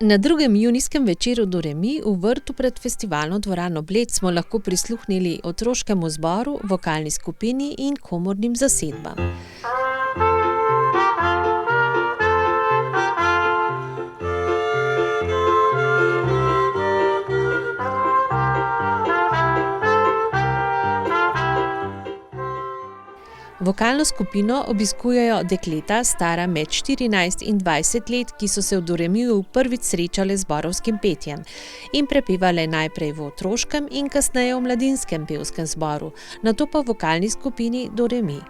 Na drugem junijskem večeru Do re mi v vrtu pred festivalno dvorano Bled smo lahko prisluhnili otroškemu zboru, vokalni skupini in komornim zasedbam. Vokalno skupino obiskujejo dekleta, stara med 14 in 20 let, ki so se v Do re miju prvič srečale z zborovskim petjem in prepevale najprej v otroškem in kasneje v mladinskem pevskem zboru, nato pa v vokalni skupini Do re mi.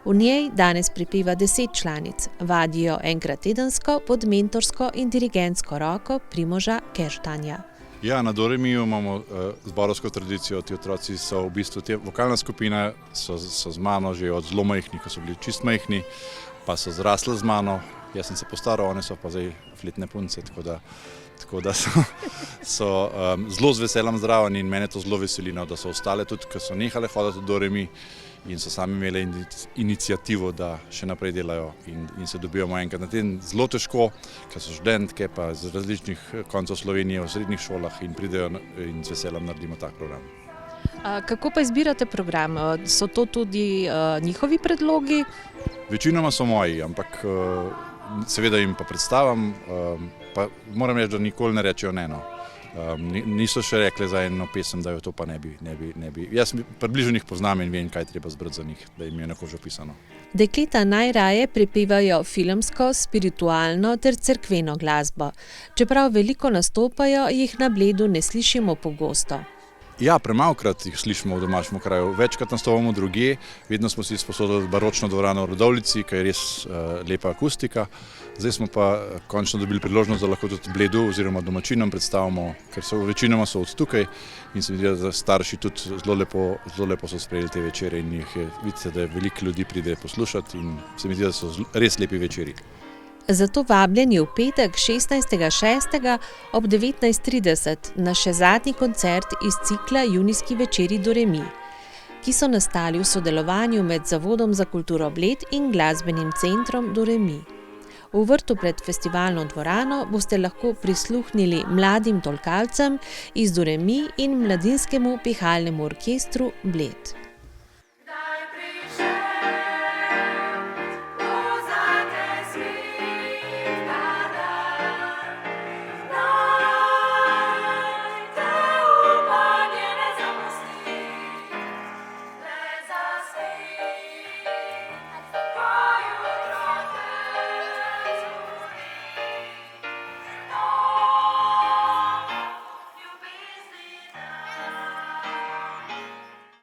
V njej danes prepeva 10 članic, vadijo enkrat tedensko pod mentorsko in dirigentsko roko Primoža Kerštanja. Ja, na Do re miju imamo zborovsko tradicijo, ti otroci so v bistvu, vokalna skupina so z mano že od zelo majhnih, ko so bili čist majhni, pa so zrasli z mano, jaz sem se postaral, one so pa zdaj fletne punce, tako da so zelo z veseljem zraven in mene to zelo veseli, da so ostale tudi, ko so nehale hoditi v Do re mi in so sami imeli iniciativo, da še naprej delajo in se dobivamo enkrat na teden. Zelo težko, ker so študentke pa z različnih koncev Slovenije v srednjih šolah in pridejo in z veseljem naredimo tak program. Kako pa izbirate program? So to tudi njihovi predlogi? Večinoma so moji, ampak seveda jim pa predstavam, pa moram reči, da nikoli ne rečejo ne. Niso še rekli za eno pesem, da jo to pa ne bi. Jaz približno jih poznam in vem, kaj treba zbrati za njih, da jim je na kožo pisano. Dekleta najraje prepevajo filmsko, spiritualno ter cerkveno glasbo. Čeprav veliko nastopajo, jih na Bledu ne slišimo pogosto. Ja, premalokrat jih slišimo v domačem kraju, večkrat nastopamo drugje, vedno smo si sposodili baročno dvorano v Radovljici, ki je res lepa akustika. Zdaj smo pa končno dobili priložnost, da lahko tudi Bledu oziroma domačinom predstavimo, ker so večinoma od tukaj in se mi zdi, da starši tudi zelo lepo so sprejeli te večere in vidite, da veliko ljudi pride poslušati in se mi zdi, da so res lepi večeri. Zato vabljeni v petek 16.6. ob 19.30 na še zadnji koncert iz cikla Junijski večeri Do re mi, ki so nastali v sodelovanju med Zavodom za kulturo Bled in glasbenim centrom Do re mi. V vrtu pred festivalno dvorano boste lahko prisluhnili mladim tolkalcem iz Do re mi in mladinskemu pihalnemu orkestru Bled.